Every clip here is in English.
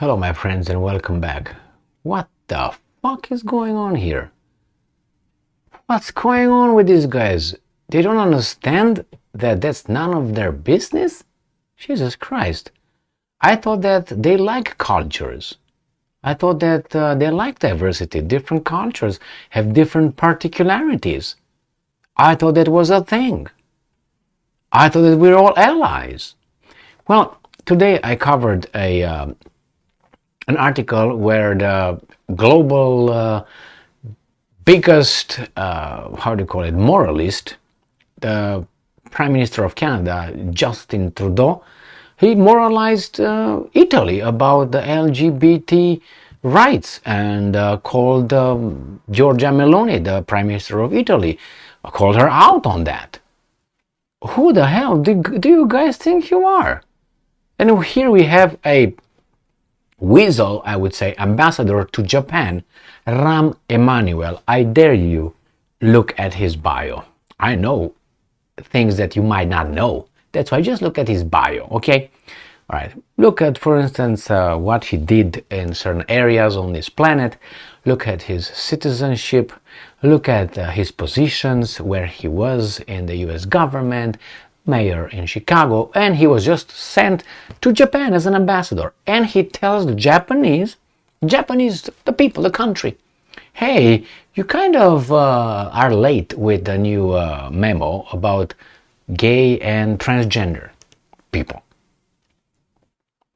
Hello my friends and welcome back. What the fuck is going on here? What's going on with these guys? They don't understand that that's none of their business? Jesus Christ. I thought that they like cultures. I thought that they like diversity. Different cultures have different particularities. I thought that was a thing. I thought that we're all allies. Well, today I covered an article where the global biggest, how do you call it, moralist, the Prime Minister of Canada, Justin Trudeau, he moralized Italy about the LGBT rights and called Giorgia Meloni, the Prime Minister of Italy, called her out on that. Who the hell do you guys think you are? And here we have a weasel, I would say, ambassador to Japan, Emanuel. I dare you look at his bio. I know things that you might not know. That's why just look at his bio, okay? All right. Look at, for instance, what he did in certain areas on this planet. Look at his citizenship. Look at his positions, where he was in the US government, mayor in Chicago, and he was just sent to Japan as an ambassador. And he tells the Japanese, the people, the country, hey, you kind of are late with the new memo about gay and transgender people.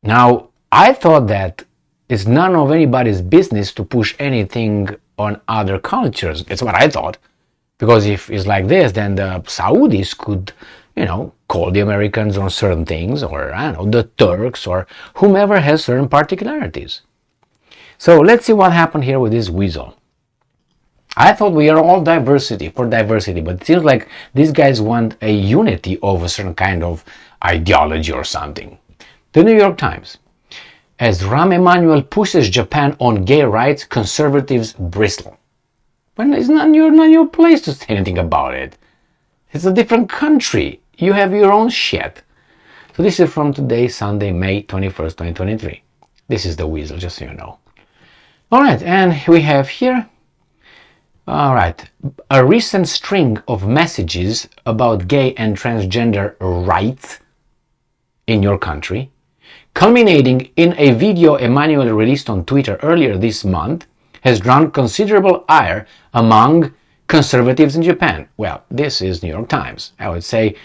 Now, I thought that it's none of anybody's business to push anything on other cultures. It's what I thought. Because if it's like this, then the Saudis could, call the Americans on certain things, or, I don't know, the Turks, or whomever has certain particularities. So let's see what happened here with this weasel. I thought we are all for diversity, but it seems like these guys want a unity of a certain kind of ideology or something. The New York Times. As Emanuel pushes Japan on gay rights, conservatives bristle. But it's not your place to say anything about it. It's a different country. You have your own shit. So this is from today, Sunday, May 21st, 2023. This is the weasel, just so you know. Alright, and we have here, alright, a recent string of messages about gay and transgender rights in your country, culminating in a video Emanuel released on Twitter earlier this month, has drawn considerable ire among conservatives in Japan. Well, this is New York Times. I would say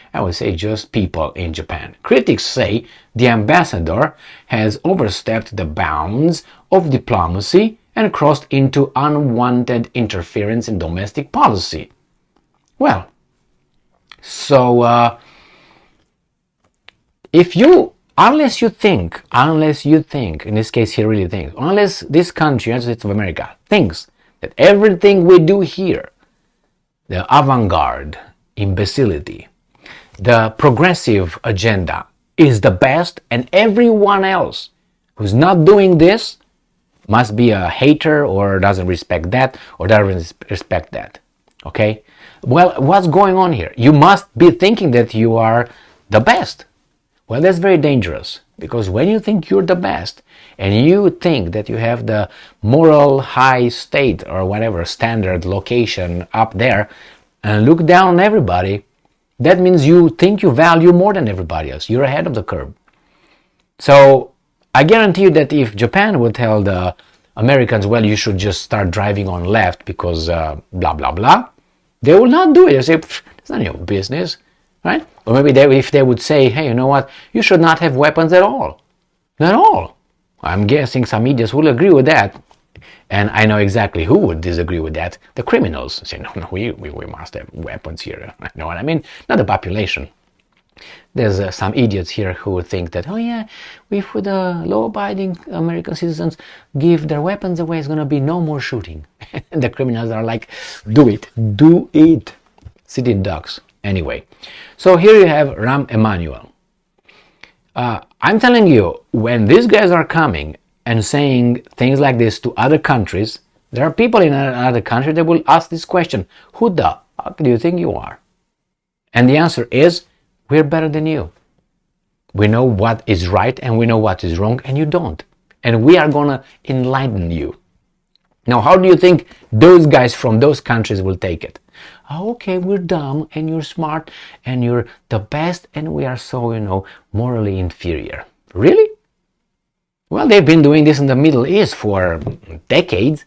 just people in Japan. Critics say the ambassador has overstepped the bounds of diplomacy and crossed into unwanted interference in domestic policy. Well, so unless you think, in this case he really thinks, unless this country, United States of America, thinks that everything we do here, the avant-garde imbecility, the progressive agenda is the best, and everyone else who's not doing this must be a hater or doesn't respect that or doesn't respect that. Okay? Well, what's going on here? You must be thinking that you are the best. Well, that's very dangerous, because when you think you're the best and you think that you have the moral high state or whatever standard location up there and look down on everybody, that means you think you value more than everybody else. You're ahead of the curve. So I guarantee you that if Japan would tell the Americans, well, you should just start driving on left because blah, blah, blah, they will not do it. They say, it's none of your business. Right? Or maybe if they would say, hey, you know what, you should not have weapons at all. Not at all. I'm guessing some idiots will agree with that. And I know exactly who would disagree with that. The criminals say, no, we must have weapons here. You know what I mean? Not the population. There's some idiots here who would think that, oh yeah, if the law-abiding American citizens give their weapons away, it's going to be no more shooting. And the criminals are like, do it. Sitting ducks. Anyway, so here you have Emanuel. I'm telling you, when these guys are coming and saying things like this to other countries, there are people in another country that will ask this question: who the fuck do you think you are? And the answer is, we're better than you. We know what is right and we know what is wrong, and you don't. and we are gonna enlighten you. Now, how do you think those guys from those countries will take it? Oh, okay, we're dumb and you're smart and you're the best and we are so, morally inferior. Really? Well, they've been doing this in the Middle East for decades.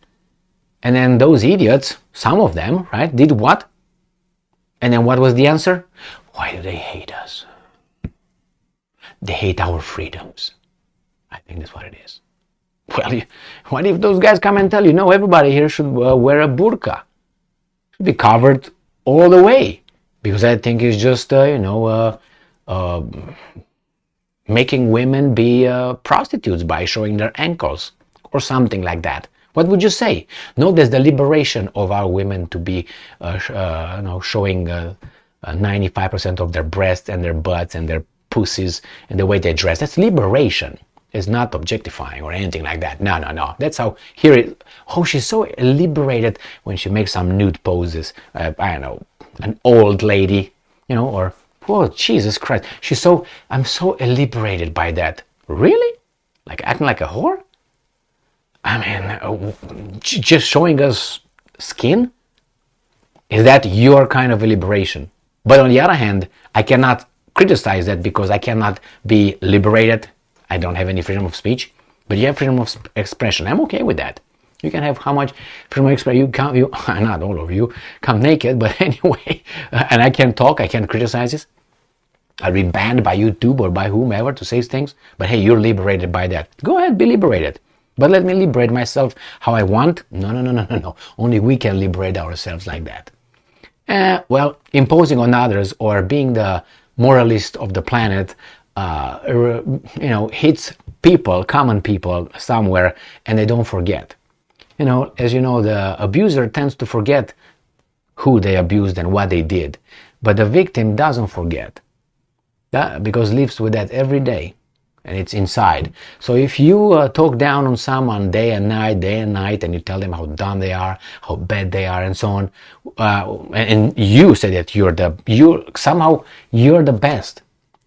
And then those idiots, some of them, right, did what? And then what was the answer? Why do they hate us? They hate our freedoms. I think that's what it is. Well, what if those guys come and tell you, no, everybody here should wear a burqa? Should be covered all the way. Because I think it's just, making women be prostitutes by showing their ankles or something like that. What would you say? No, there's the liberation of our women to be showing 95% of their breasts and their butts and their pussies and the way they dress. That's liberation. It's not objectifying or anything like that. No. That's how here it. Oh, she's so liberated when she makes some nude poses. I don't know, an old lady, or oh Jesus Christ, I'm so liberated by that. Really? Like acting like a whore? I mean, just showing us skin? Is that your kind of liberation? But on the other hand, I cannot criticize that because I cannot be liberated. I don't have any freedom of speech, but you have freedom of expression. I'm okay with that. You can have how much freedom of expression you not all of you come naked, but anyway, and I can talk, I can criticize this. I'll be banned by YouTube or by whomever to say things, but hey, you're liberated by that. Go ahead, be liberated. But let me liberate myself how I want. No. Only we can liberate ourselves like that. Well, imposing on others or being the moralist of the planet, hits people, common people somewhere, and they don't forget. As you know, the abuser tends to forget who they abused and what they did, but the victim doesn't forget. Because lives with that every day, and it's inside. So if you talk down on someone day and night, and you tell them how dumb they are, how bad they are, and so on, and you say that you're the best.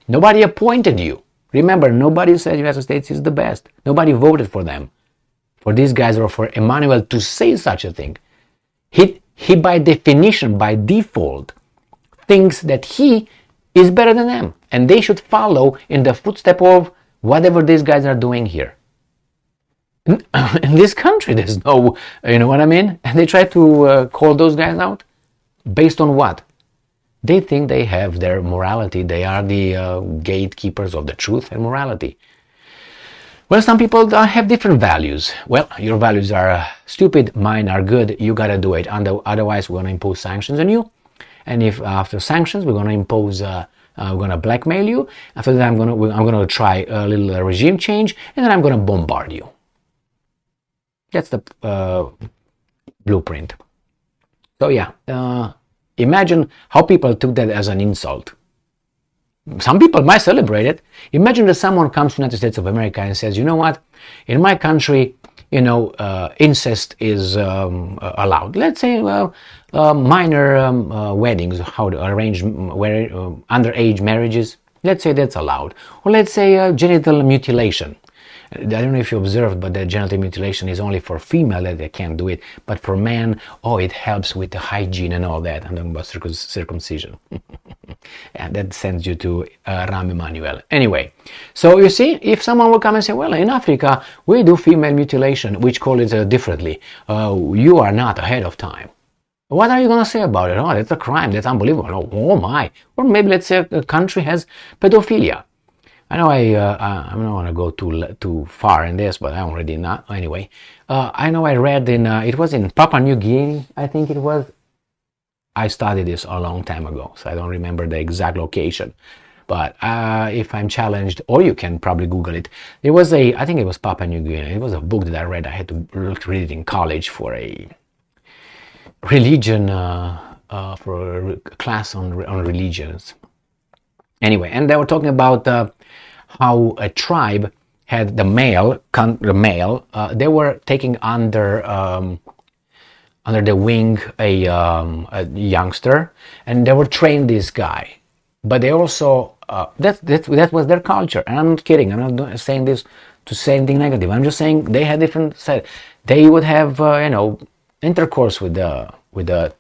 Nobody appointed you. Remember, nobody said the United States is the best. Nobody voted for them, for these guys or for Emanuel to say such a thing. He by definition, by default, thinks that he is better than them, and they should follow in the footstep of whatever these guys are doing here. In this country, there's no, you know what I mean? And they try to call those guys out based on what? They think they have their morality. They are the gatekeepers of the truth and morality. Well, some people have different values. Well, your values are stupid, mine are good, you gotta do it. Otherwise, we're gonna impose sanctions on you. And if after sanctions, we're gonna impose, we're gonna blackmail you. After that, I'm gonna try a little regime change, and then I'm gonna bombard you. That's the blueprint. So yeah, imagine how people took that as an insult. Some people might celebrate it. Imagine that someone comes to the United States of America and says, you know what, in my country, incest is allowed. Let's say minor weddings, how to arrange underage marriages. Let's say that's allowed. Or let's say genital mutilation. I don't know if you observed, but the genital mutilation is only for female that they can't do it. But for men, it helps with the hygiene and all that. I'm talking about circumcision. And that sends you to Emanuel. Anyway, so you see, if someone will come and say, well, in Africa, we do female mutilation, which call it differently. You are not ahead of time. What are you going to say about it? Oh, that's a crime. That's unbelievable. Oh my. Or maybe let's say a country has pedophilia. I know I'm not going to go too far in this, but I'm already not. Anyway, I know I read it was in Papua New Guinea, I think it was. I studied this a long time ago, so I don't remember the exact location. But if I'm challenged, or you can probably Google it, there was I think it was Papua New Guinea. It was a book that I read. I had to read it in college for a religion, for a class on religions. Anyway, and they were talking about how a tribe had the male, they were taking under the wing a youngster, and they were trained this guy. But they also that was their culture, and I'm not kidding. I'm not saying this to say anything negative. I'm just saying they had different side. They would have intercourse with the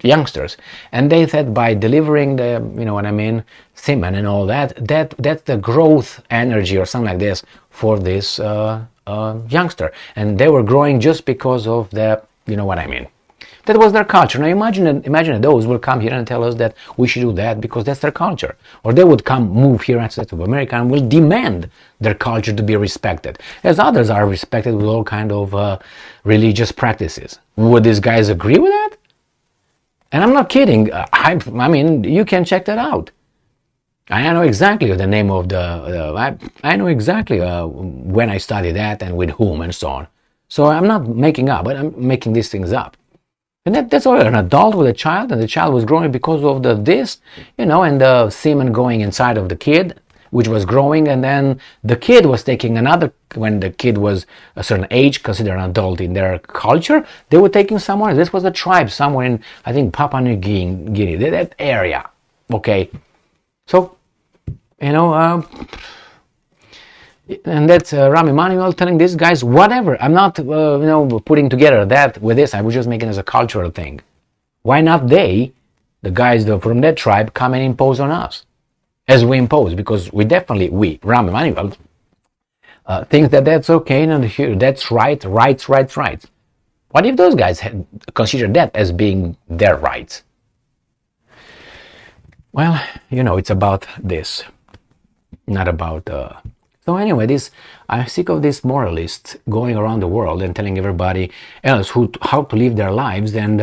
youngsters, and they said by delivering the semen and all that's the growth energy or something like this for this youngster, and they were growing just because of the that was their culture. Now imagine that those will come here and tell us that we should do that because that's their culture. Or they would move here instead of America and will demand their culture to be respected, as others are respected with all kind of religious practices. Would these guys agree with that? And I'm not kidding. I mean, you can check that out. I know exactly the name of I know exactly when I studied that and with whom and so on. So I'm not making up, but I'm making these things up. And that's all. An adult with a child, and the child was growing because of and the semen going inside of the kid, which was growing, and then the kid was taking another. When the kid was a certain age, considered an adult in their culture, they were taking someone. This was a tribe somewhere in, I think, Papua New Guinea, that area. Okay, so and that's Emanuel telling these guys whatever. I'm not putting together that with this. I was just making it as a cultural thing. Why not the guys from that tribe, come and impose on us as we impose? Because Emanuel thinks that that's okay and that's right. What if those guys had considered that as being their rights? Well, it's about this, not about So anyway, I'm sick of these moralists going around the world and telling everybody else how to live their lives and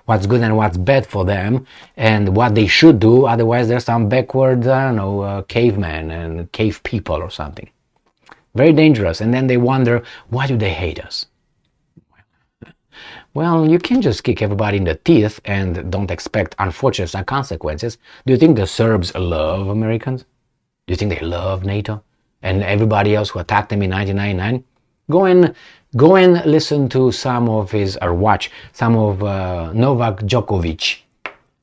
what's good and what's bad for them and what they should do. Otherwise, there's some backward, cavemen and cave people or something. Very dangerous. And then they wonder, why do they hate us? Well, you can't just kick everybody in the teeth and don't expect unfortunate consequences. Do you think the Serbs love Americans? Do you think they love NATO? And everybody else who attacked him in 1999, go and listen to some of his, or watch some of Novak Djokovic,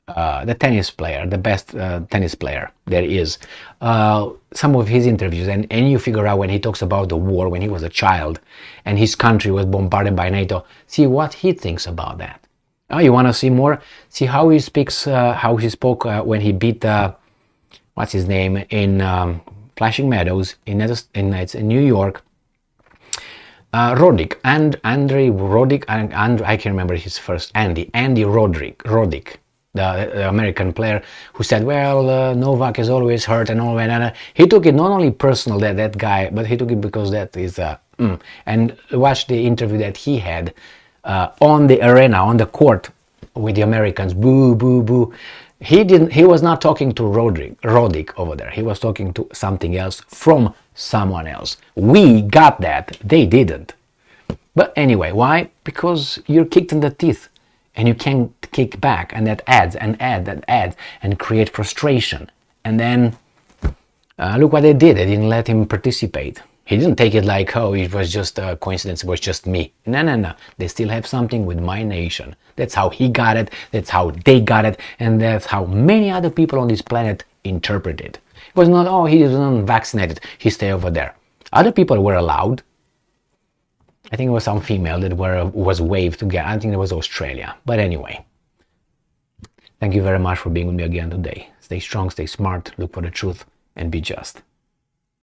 the tennis player, the best tennis player there is. Some of his interviews, and you figure out when he talks about the war when he was a child and his country was bombarded by NATO. See what he thinks about that. Oh, you want to see more? See how he speaks, how he spoke when he beat what's his name in Flashing Meadows in New York. Roddick, and Andrei Roddick, and I can't remember his first. Andy Roddick, the American player who said, well, Novak is always hurt and all that. He took it not only personal that guy, but he took it because that is and watch the interview that he had on the arena, on the court with the Americans. Boo, boo, boo. He was not talking to Roddick over there. He was talking to something else from someone else. We got that. They didn't. But anyway, why? Because you're kicked in the teeth and you can't kick back, and that adds and create frustration. And then look what they did. They didn't let him participate. He didn't take it like, oh, it was just a coincidence, it was just me. No. They still have something with my nation. That's how he got it, that's how they got it, and that's how many other people on this planet interpret it. It was not, oh, he is unvaccinated, he stay over there. Other people were allowed. I think it was some female that was waived to get, I think it was Australia. But anyway, thank you very much for being with me again today. Stay strong, stay smart, look for the truth, and be just.